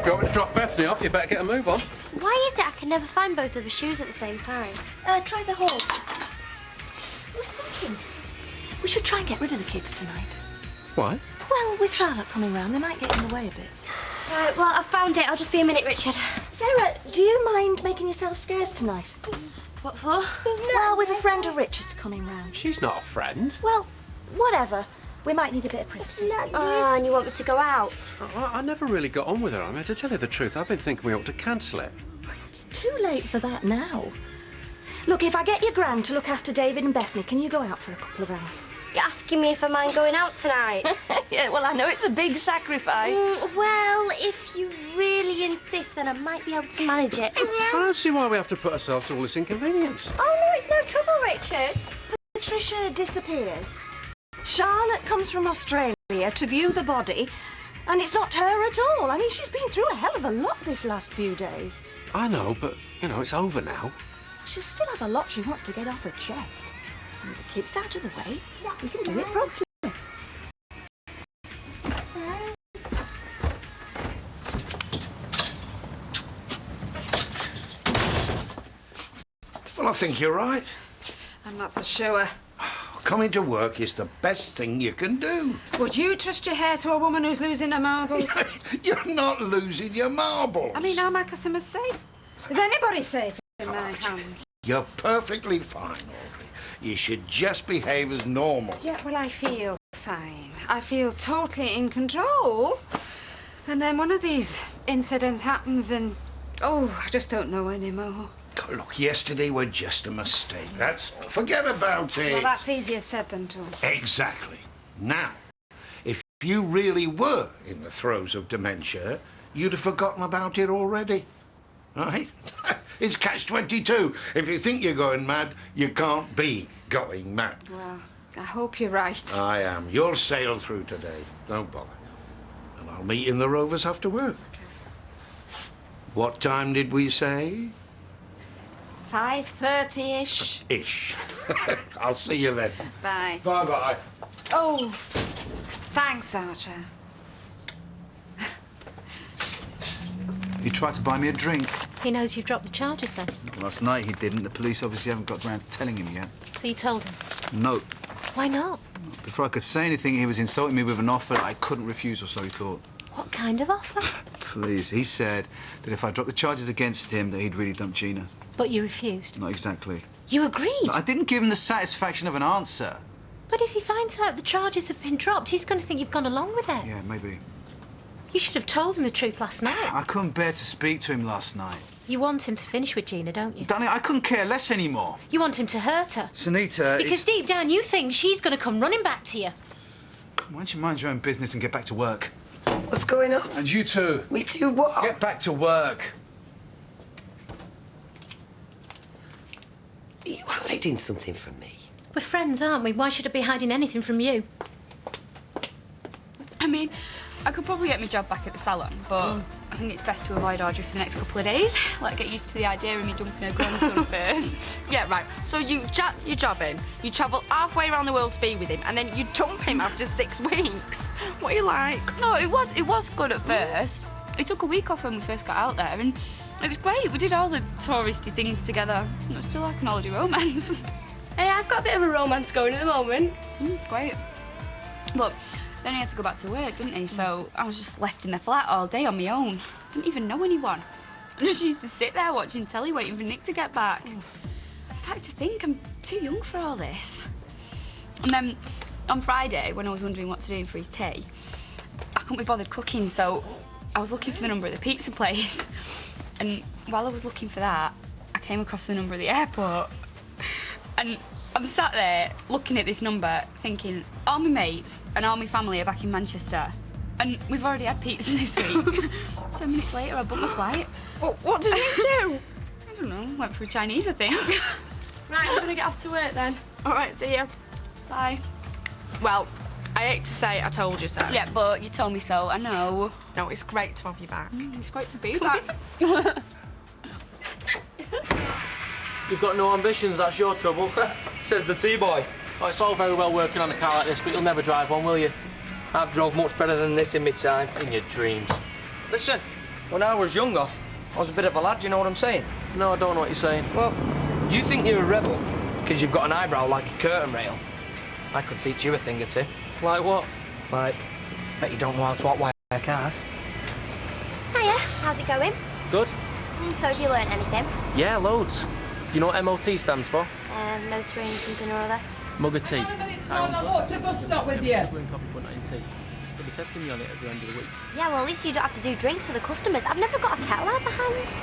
you want me to drop Bethany off, you better get a move on. Why is it I can never find both of her shoes at the same time? Try the hall. I was thinking, we should try and get rid of the kids tonight. Why? Well, with Charlotte coming round, they might get in the way a bit. Right, well, I've found it. I'll just be a minute, Richard. Sarah, do you mind making yourself scarce tonight? What for? Well, with a friend of Richard's coming round. She's not a friend. Well, whatever. We might need a bit of privacy. Oh, and you want me to go out? I never really got on with her. I mean, to tell you the truth, I've been thinking we ought to cancel it. It's too late for that now. Look, if I get your gran to look after David and Bethany, can you go out for a couple of hours? You're asking me if I mind going out tonight? Yeah, well, I know it's a big sacrifice. Well, if you really insist, then I might be able to manage it. I don't see why we have to put ourselves to all this inconvenience. Oh, no, it's no trouble, Richard. Patricia disappears. Charlotte comes from Australia to view the body, and it's not her at all. I mean, she's been through a hell of a lot this last few days. I know, but, you know, it's over now. She'll still have a lot she wants to get off her chest. And with the kids out of the way, we can do it properly. Well, I think you're right. I'm not so sure. Coming to work is the best thing you can do. Would you trust your hair to a woman who's losing her marbles? You're not losing your marbles. I mean, are my customers safe? Is anybody safe in my hands? You're perfectly fine, Audrey. You should just behave as normal. Yeah, well, I feel fine. I feel totally in control. And then one of these incidents happens and, oh, I just don't know anymore. God, look, yesterday was just a mistake. Forget about it. Well, that's easier said than done. Exactly. Now, if you really were in the throes of dementia, you'd have forgotten about it already. Right? It's catch-22. If you think you're going mad, you can't be going mad. Well, I hope you're right. I am. You'll sail through today. Don't bother. And I'll meet you in the Rovers after work. Okay. What time did we say? 5:30-ish. Ish. I'll see you then. Bye. Bye-bye. Oh, thanks, Archer. He tried to buy me a drink. He knows you've dropped the charges, then? Last night he didn't. The police obviously haven't got around to telling him yet. So you told him? No. Why not? Before I could say anything, he was insulting me with an offer that I couldn't refuse, or so he thought. What kind of offer? Please, he said that if I dropped the charges against him, that he'd really dump Gina. But you refused? Not exactly. You agreed? I didn't give him the satisfaction of an answer. But if he finds out the charges have been dropped, he's going to think you've gone along with it. Yeah, maybe. You should have told him the truth last night. I couldn't bear to speak to him last night. You want him to finish with Gina, don't you? Danny, I couldn't care less anymore. You want him to hurt her. Sunita Because deep down you think she's going to come running back to you. Why don't you mind your own business and get back to work? What's going on? And you too. Me too, what? Get back to work. Are you hiding something from me? We're friends, aren't we? Why should I be hiding anything from you? I mean, I could probably get my job back at the salon, but I think it's best to avoid Audrey for the next couple of days. Like, get used to the idea of me dumping her grandson first. Yeah, right. So you jack your job in, you travel halfway around the world to be with him, and then you dump him after 6 weeks. What are you like? No, it was good at first. It took a week off when we first got out there, and it was great. We did all the touristy things together. It was still like an holiday romance. Hey, I've got a bit of a romance going at the moment. Great. But then he had to go back to work, didn't he? So I was just left in the flat all day on my own. Didn't even know anyone. I just used to sit there watching telly, waiting for Nick to get back. I started to think I'm too young for all this. And then on Friday, when I was wondering what to do for his tea, I couldn't be bothered cooking, so I was looking for the number of the pizza place. And while I was looking for that, I came across the number of the airport. And I'm sat there looking at this number thinking, all my mates and all my family are back in Manchester. And we've already had pizza this week. 10 minutes later, I booked my flight. What did you do? I don't know, went for a Chinese, I think. Right, I'm gonna get off to work then. All right, see you. Bye. Well, I hate to say I told you so. Yeah, but you told me so, I know. No, it's great to have you back. It's great to be back. You've got no ambitions, that's your trouble. Says the T-boy. Oh, it's all very well working on a car like this, but you'll never drive one, will you? I've drove much better than this in my time, in your dreams. Listen, When I was younger, I was a bit of a lad, you know what I'm saying? No, I don't know what you're saying. Well, you think you're a rebel because you've got an eyebrow like a curtain rail. I could teach you a thing or two. Like what? Like, bet you don't know how to hotwire cars. Hiya, how's it going? Good. So have you learnt anything? Yeah, loads. Do you know what MOT stands for? Motoring something or other. Mug of tea. I'll walk to the bus stop with you. Coffee, but not in tea. They'll be testing me on it at the end of the week. Yeah, well, at least you don't have to do drinks for the customers. I've never got a kettle out the hand.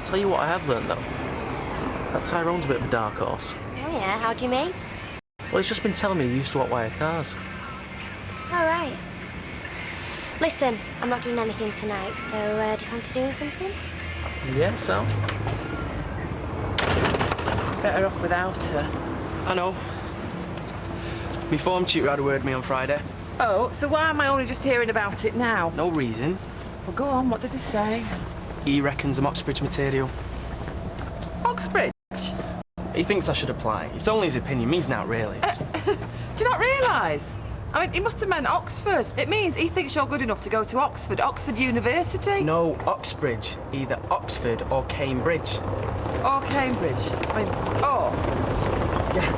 Tell you what I have learned, though. That Tyrone's a bit of a dark horse. Oh, yeah? How do you mean? Well, he's just been telling me he used to hotwire cars. All right. Listen, I'm not doing anything tonight, so do you fancy doing something? Yeah, so? Better off without her. I know. My form tutor had a word with me on Friday. Oh, so why am I only just hearing about it now? No reason. Well, go on, what did he say? He reckons I'm Oxbridge material. Oxbridge? He thinks I should apply. It's only his opinion, means not really. Do you not realise? I mean, he must have meant Oxford. It means he thinks you're good enough to go to Oxford University. No, Oxbridge. Either Oxford or Cambridge. Or Cambridge. I mean, or. Yeah.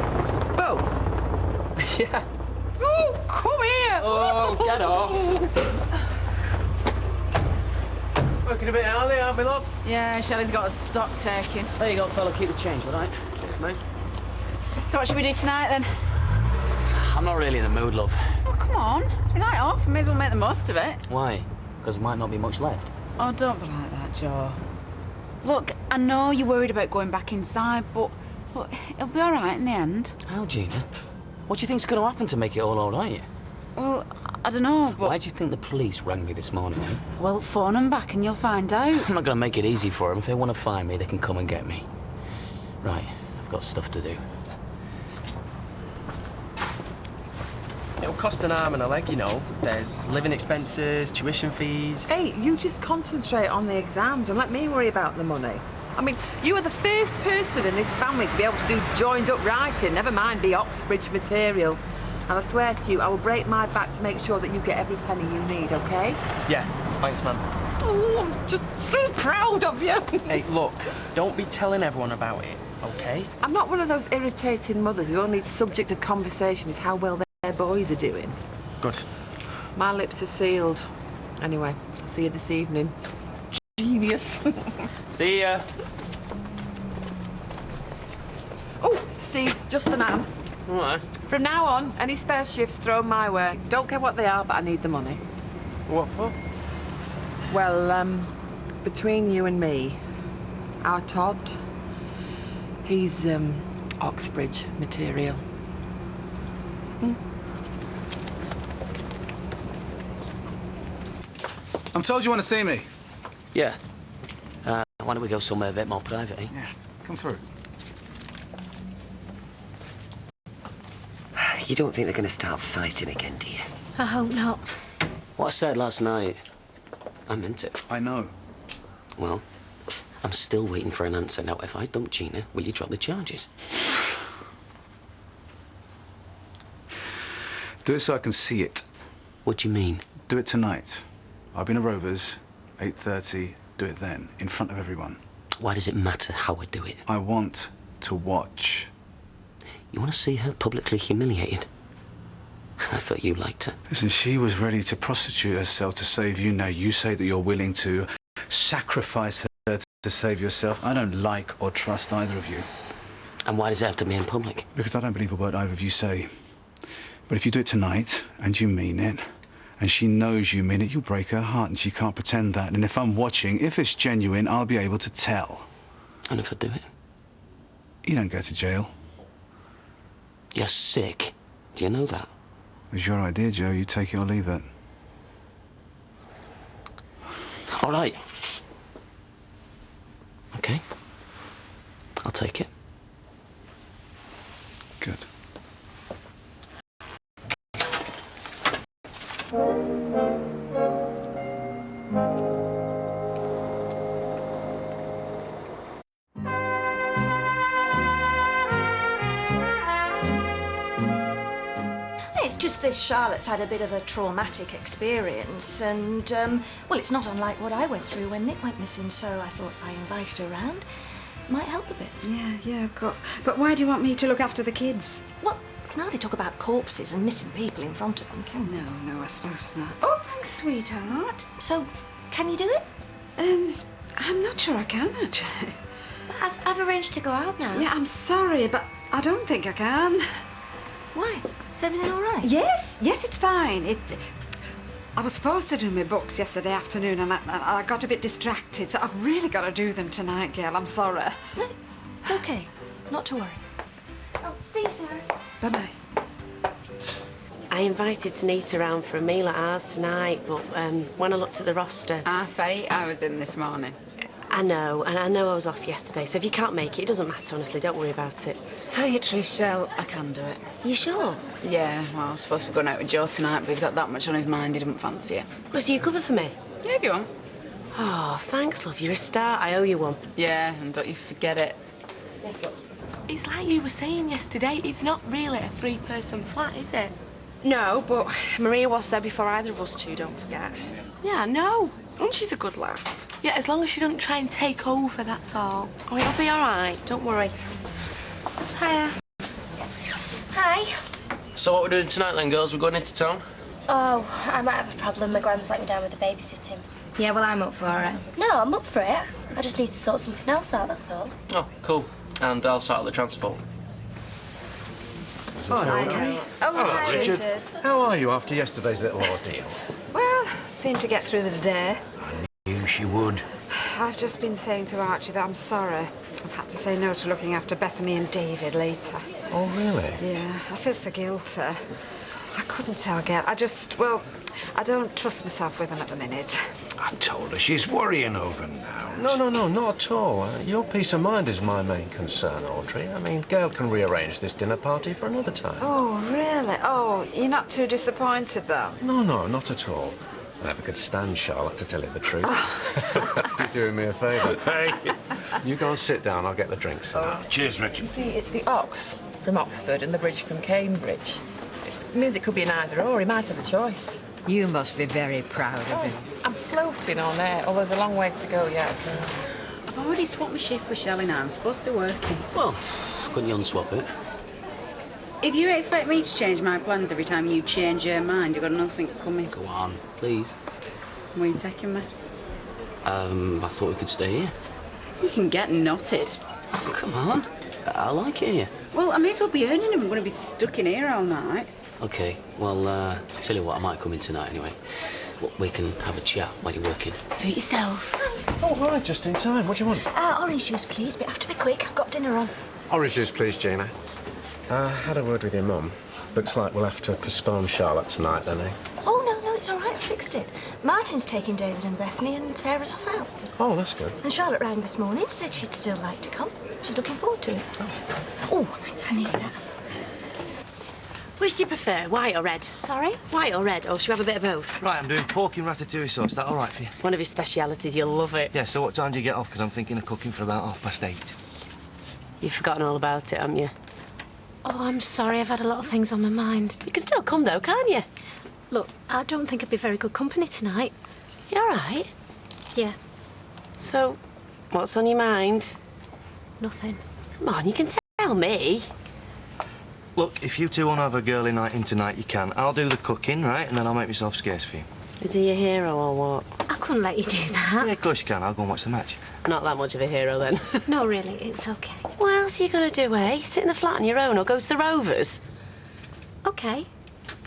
Both? Yeah. Oh, come here! Oh, get off. Working a bit early, aren't we, love? Yeah, Shelley's got a stock taking. There you go, fella. Keep the change, all right? Cheers, mate. So what should we do tonight, then? I'm not really in the mood, love. Oh, come on. It's a night off. We may as well make the most of it. Why? Because there might not be much left. Oh, don't be like that, Joe. Look, I know you're worried about going back inside, but it'll be all right in the end. How, Gina? What do you think's going to happen to make it all right? Well, I don't know, but... Why do you think the police rang me this morning, eh? Well, phone them back and you'll find out. I'm not going to make it easy for them. If they want to find me, they can come and get me. Right, I've got stuff to do. It'll cost an arm and a leg, you know. There's living expenses, tuition fees. Hey, you just concentrate on the exams and let me worry about the money. I mean, you are the first person in this family to be able to do joined-up writing, never mind the Oxbridge material. And I swear to you, I will break my back to make sure that you get every penny you need, OK? Yeah, thanks, man. Oh, I'm just so proud of you. Hey, look, don't be telling everyone about it, OK? I'm not one of those irritating mothers who only subject of conversation is how well their boys are doing. Good. My lips are sealed. Anyway, I'll see you this evening. Genius. See ya. Oh, Steve, just the man. All right. From now on, any spare shifts thrown my way. Don't care what they are, but I need the money. What for? Well, between you and me, our Todd, he's, Oxbridge material. I'm told you want to see me. Yeah. Why don't we go somewhere a bit more private, eh? Yeah, come through. You don't think they're going to start fighting again, do you? I hope not. What I said last night, I meant it. I know. Well, I'm still waiting for an answer. Now, if I dump Gina, will you drop the charges? Do it so I can see it. What do you mean? Do it tonight. I've been at Rovers, 8:30. Do it then, in front of everyone. Why does it matter how I do it? I want to watch. You want to see her publicly humiliated? I thought you liked her. Listen, she was ready to prostitute herself to save you. Now you say that you're willing to sacrifice her to save yourself. I don't like or trust either of you. And why does it have to be in public? Because I don't believe a word either of you say. But if you do it tonight, and you mean it, and she knows you mean it, you'll break her heart, and she can't pretend that. And if I'm watching, if it's genuine, I'll be able to tell. And if I do it? You don't go to jail. You're sick. Do you know that? It was your idea, Joe. You take it or leave it. All right. Okay. I'll take it. Good. It's just this Charlotte's had a bit of a traumatic experience and, well, it's not unlike what I went through when Nick went missing, so I thought if I invited her round, it might help a bit. Yeah, of course. But why do you want me to look after the kids? Well, we can hardly talk about corpses and missing people in front of them, can we? No, I suppose not. Oh, thanks, sweetheart. So, can you do it? I'm not sure I can, actually. I've arranged to go out now. Yeah, I'm sorry, but I don't think I can. Why? Is everything all right? Yes, it's fine. I was supposed to do my books yesterday afternoon and I got a bit distracted, so I've really got to do them tonight, girl. I'm sorry. No, it's okay. Not to worry. Oh, see you, Sarah. Bye-bye. I invited Tanita round for a meal at ours tonight, but when I looked at the roster... 8:30, I was in this morning. I know, and I know I was off yesterday, so if you can't make it, it doesn't matter, honestly. Don't worry about it. Tell you the truth, Shell, I can do it. You sure? Yeah, well, I was supposed to be going out with Joe tonight, but he's got that much on his mind he didn't fancy it. Was you cover for me? Yeah, if you want. Oh, thanks, love. You're a star. I owe you one. Yeah, and don't you forget it. Yes, look. It's like you were saying yesterday, it's not really a three-person flat, is it? No, but Maria was there before either of us two, don't forget. Yeah, I know. And she's a good laugh. Yeah, as long as you don't try and take over, that's all. Oh, it'll be all right. Don't worry. Hiya. Hi. So what we're doing tonight then, girls? We're going into town? Oh, I might have a problem. My gran's let me down with the babysitting. Yeah, well, I'm up for it. No, I'm up for it. I just need to sort something else out, that's all. Oh, cool. And I'll sort out the transport. Hi, Audrey. Oh, hi, Richard. How are you after yesterday's little ordeal? Well, seemed to get through the day. Knew she would. I've just been saying to Archie that I'm sorry. I've had to say no to looking after Bethany and David later. Oh, really? Yeah, I feel so guilty. I couldn't tell Gail. I don't trust myself with them at the minute. I told her she's worrying over now. No, not at all. Your peace of mind is my main concern, Audrey. I mean, Gail can rearrange this dinner party for another time. Oh, really? Oh, you're not too disappointed, though? No, not at all. I never could stand Charlotte, to tell you the truth. You're doing me a favour. Hey. You go and sit down, I'll get the drinks. Cheers, Richard. You see, it's the Ox from Oxford and the Bridge from Cambridge. It means it could be an either or. He might have a choice. You must be very proud of him. I'm floating on air. Oh, there's a long way to go yet. I've already swapped my shift with Shelley now. I'm supposed to be working. Well, couldn't you unswap it? If you expect me to change my plans every time you change your mind, you've got nothing coming. Go on, please. Where are you taking me? I thought we could stay here. You can get knotted. Oh, come on. I like it here. Well, I may as well be earning them. I'm going to be stuck in here all night. OK, well, tell you what, I might come in tonight anyway. Well, we can have a chat while you're working. Suit yourself. Oh, hi, just in time. What do you want? Orange juice, please, but have to be quick. I've got dinner on. Orange juice, please, Gina. Had a word with your mum. Looks like we'll have to postpone Charlotte tonight, then, eh? Oh, no, it's all right. I fixed it. Martin's taking David and Bethany, and Sarah's off out. Oh, that's good. And Charlotte rang this morning, said she'd still like to come. She's looking forward to it. Oh, thanks, I need that. Which do you prefer, white or red? Sorry? White or red, or should we have a bit of both? Right, I'm doing pork in ratatouille sauce. Is that all right for you? One of his specialities, you'll love it. Yeah, so what time do you get off? Because I'm thinking of cooking for about 8:30. You've forgotten all about it, haven't you? Oh, I'm sorry, I've had a lot of things on my mind. You can still come, though, can't you? Look, I don't think I'd be very good company tonight. You all right? Yeah. So, what's on your mind? Nothing. Come on, you can tell me. Look, if you two want to have a girly night in tonight, you can. I'll do the cooking, right? And then I'll make myself scarce for you. Is he a hero or what? I couldn't let you do that. Yeah, of course you can. I'll go and watch the match. Not that much of a hero, then. No, really, it's okay. What else are you going to do, eh? Sit in the flat on your own or go to the Rovers? Okay.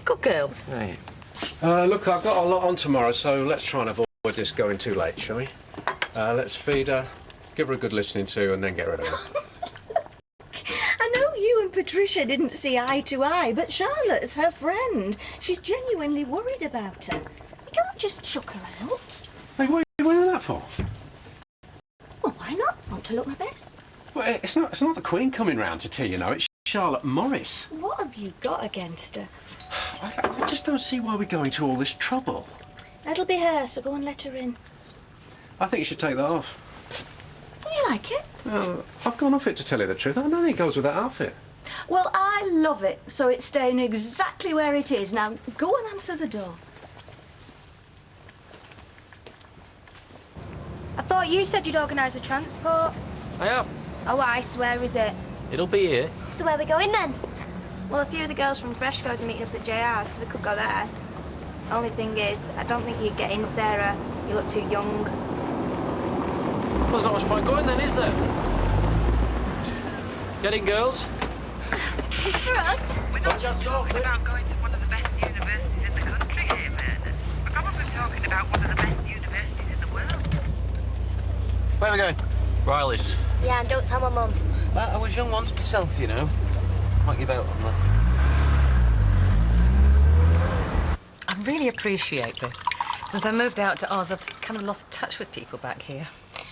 Good girl. Right. Look, I've got a lot on tomorrow, so let's try and avoid this going too late, shall we? Let's feed her, give her a good listening to, and then get rid of her. I know you and Patricia didn't see eye to eye, but Charlotte's her friend. She's genuinely worried about her. You can't just chuck her out. Hey, what are you doing that for? Well, why not? Want to look my best. Well, it's not the Queen coming round to tea, you know. It's Charlotte Morris. What have you got against her? I just don't see why we're going to all this trouble. That'll be her, so go and let her in. I think you should take that off. Do you like it? I've gone off it, to tell you the truth. I don't think it goes with that outfit. Well, I love it, so it's staying exactly where it is. Now, go and answer the door. I thought you said you'd organise the transport. I have. Oh, ice, where is it? It'll be here. So where are we going then? Well, a few of the girls from Freshco's are meeting up at JR's, so we could go there. Only thing is, I don't think you'd get in, Sarah. You look too young. Well, there's not much point going then, is there? Get in, girls. Is this for us? We're not just talking about going to one of the best universities in the country here, Bernard. We're probably talking about one of the best universities in the world. Where are we going? Riley's. Yeah, and don't tell my mum. I was young once myself, you know. Might give out on that. I really appreciate this. Since I moved out to Oz, I've kind of lost touch with people back here.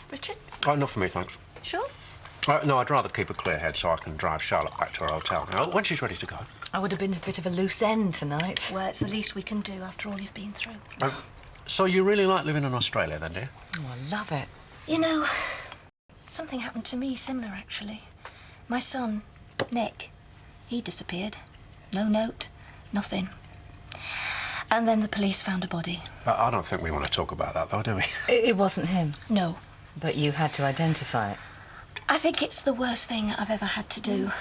Richard? Oh, not for me, thanks. Sure? No, I'd rather keep a clear head so I can drive Charlotte back to her hotel now, when she's ready to go. I would have been a bit of a loose end tonight. Well, it's the least we can do after all you've been through. So you really like living in Australia then, dear? Oh, I love it. You know, something happened to me similar, actually. My son, Nick, he disappeared. No note, nothing. And then the police found a body. I don't think we want to talk about that, though, do we? It wasn't him. No. But you had to identify it. I think it's the worst thing I've ever had to do.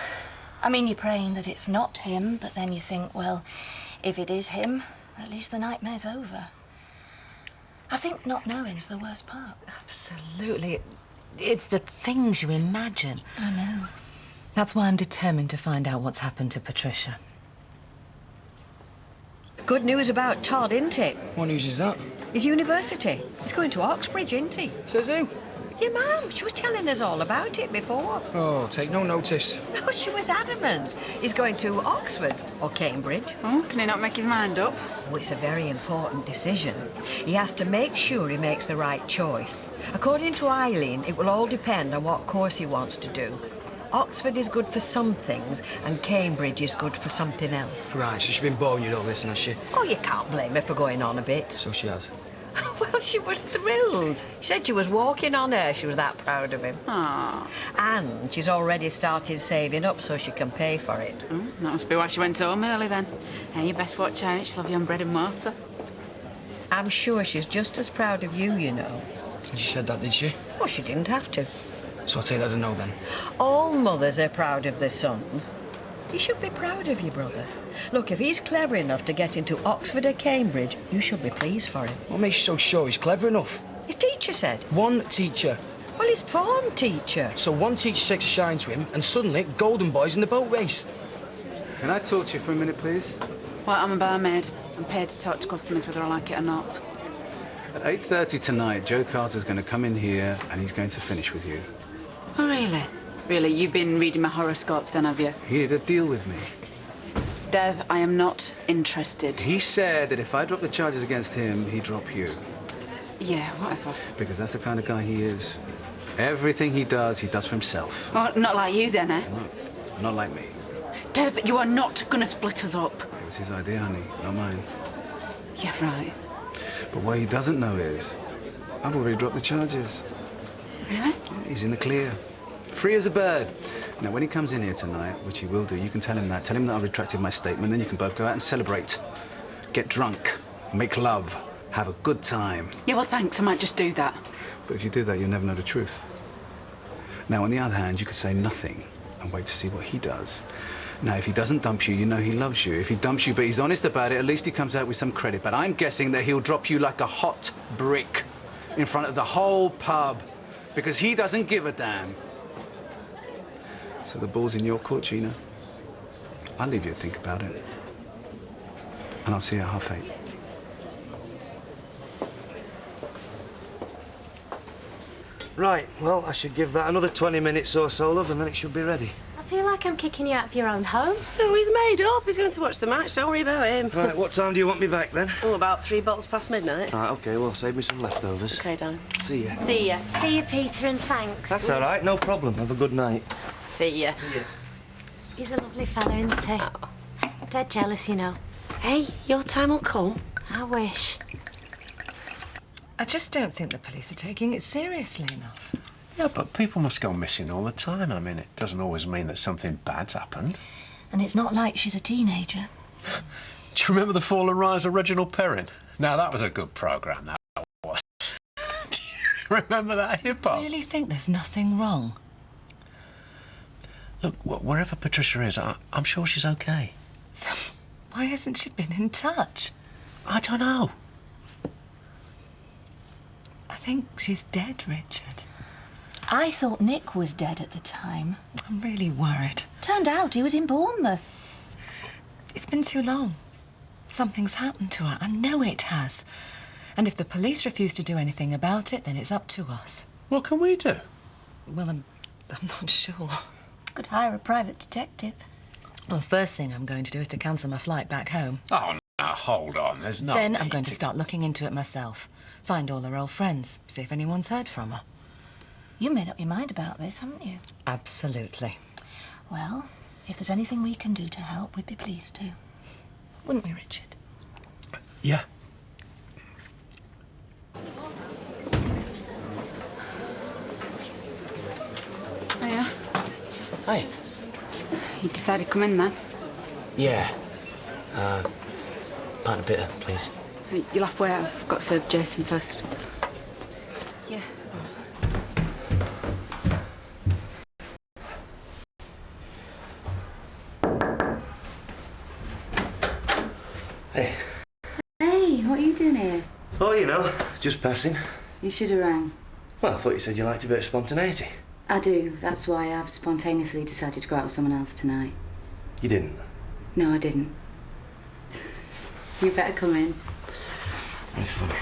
I mean, you're praying that it's not him, but then you think, well, if it is him, at least the nightmare's over. I think not knowing's the worst part. Absolutely. It's the things you imagine. I know. That's why I'm determined to find out what's happened to Patricia. Good news about Todd, isn't it? What news is that? His university. He's going to Oxbridge, isn't he? Says who? Your mum. She was telling us all about it before. Oh, take no notice. No, she was adamant. He's going to Oxford or Cambridge. Oh, can he not make his mind up? Oh, it's a very important decision. He has to make sure he makes the right choice. According to Eileen, it will all depend on what course he wants to do. Oxford is good for some things, and Cambridge is good for something else. Right, so she's been boring you all this, has she? Oh, you can't blame her for going on a bit. So she has. Well, she was thrilled. She said she was walking on air. She was that proud of him. Ah. And she's already started saving up so she can pay for it. Oh, that must be why she went home early then. Hey, you best watch out. She'll have you on bread and water. I'm sure she's just as proud of you, you know. She said that, did she? Well, she didn't have to. So I'll take that as a no then. All mothers are proud of their sons. You should be proud of your brother. Look, if he's clever enough to get into Oxford or Cambridge, you should be pleased for him. What makes you so sure he's clever enough? His teacher said. One teacher. Well, his form teacher. So one teacher takes a shine to him, and suddenly, Golden Boy's in the boat race. Can I talk to you for a minute, please? Well, I'm a barmaid. I'm paid to talk to customers whether I like it or not. At 8:30 tonight, Joe Carter's going to come in here and he's going to finish with you. Oh, really? Really? You've been reading my horoscopes then, have you? He did a deal with me. Dev, I am not interested. He said that if I drop the charges against him, he'd drop you. Yeah, whatever. Because that's the kind of guy he is. Everything he does for himself. Oh, not like you then, eh? No, not like me. Dev, you are not going to split us up. It was his idea, honey, not mine. Yeah, right. But what he doesn't know is, I've already dropped the charges. Really? Yeah, he's in the clear. Free as a bird. Now, when he comes in here tonight, which he will do, you can tell him that. Tell him that I retracted my statement, then you can both go out and celebrate. Get drunk, make love, have a good time. Yeah, well, thanks. I might just do that. But if you do that, you'll never know the truth. Now, on the other hand, you could say nothing and wait to see what he does. Now, if he doesn't dump you, you know he loves you. If he dumps you, but he's honest about it, at least he comes out with some credit. But I'm guessing that he'll drop you like a hot brick in front of the whole pub because he doesn't give a damn. So the ball's in your court, Gina. I'll leave you to think about it. And I'll see you at 8:30. Right, well, I should give that another 20 minutes or so, love, and then it should be ready. I feel like I'm kicking you out of your own home. No, he's made up. He's going to watch the match. Don't worry about him. Right, what time do you want me back, then? Oh, about 3 bottles past midnight. Right, OK, well, save me some leftovers. OK, darling. See ya. See ya. See you, Peter, and thanks. That's all right, no problem. Have a good night. See ya. See ya. He's a lovely fella, isn't he? I'm dead jealous, you know. Hey, your time will come. I wish. I just don't think the police are taking it seriously enough. Yeah, but people must go missing all the time. I mean, it doesn't always mean that something bad's happened. And it's not like she's a teenager. Do you remember The Fall and Rise of Reginald Perrin? Now, that was a good programme, that was. Do you remember that hip-hop? I really think there's nothing wrong. Look, wherever Patricia is, I'm sure she's OK. So, why hasn't she been in touch? I don't know. I think she's dead, Richard. I thought Nick was dead at the time. I'm really worried. Turned out he was in Bournemouth. It's been too long. Something's happened to her. I know it has. And if the police refuse to do anything about it, then it's up to us. What can we do? Well, I'm not sure. Could hire a private detective. Well, first thing I'm going to do is to cancel my flight back home. Oh, now, hold on. There's no Then need I'm going to start looking into it myself. Find all her old friends. See if anyone's heard from her. You made up your mind about this, haven't you? Absolutely. Well, if there's anything we can do to help, we'd be pleased to. Wouldn't we, Richard? Yeah. Hiya. Hi. You decided to come in then? Yeah. Pint of bitter, please. You'll have to wait. I've got to serve Jason first. Yeah. Hey. Hey, what are you doing here? Oh, you know, just passing. You should have rang. Well, I thought you said you liked a bit of spontaneity. I do. That's why I've spontaneously decided to go out with someone else tonight. You didn't? No, I didn't. You better come in. Very funny.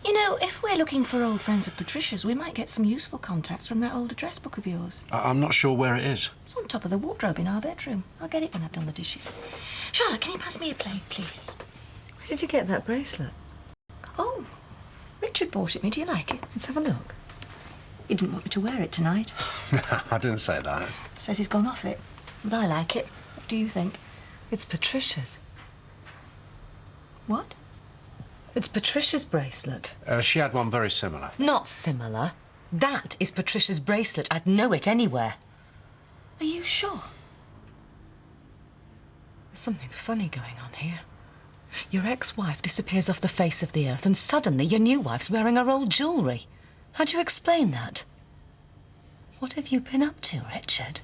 You know, if we're looking for old friends of Patricia's, we might get some useful contacts from that old address book of yours. I'm not sure where it is. It's on top of the wardrobe in our bedroom. I'll get it when I've done the dishes. Charlotte, can you pass me a plate, please? Where did you get that bracelet? Oh, Richard bought it me. Do you like it? Let's have a look. He didn't want me to wear it tonight. I didn't say that. Says he's gone off it. But I like it. What do you think? It's Patricia's. What? It's Patricia's bracelet. She had one very similar. Not similar. That is Patricia's bracelet. I'd know it anywhere. Are you sure? There's something funny going on here. Your ex-wife disappears off the face of the earth and suddenly your new wife's wearing her old jewellery. How do you explain that? What have you been up to, Richard?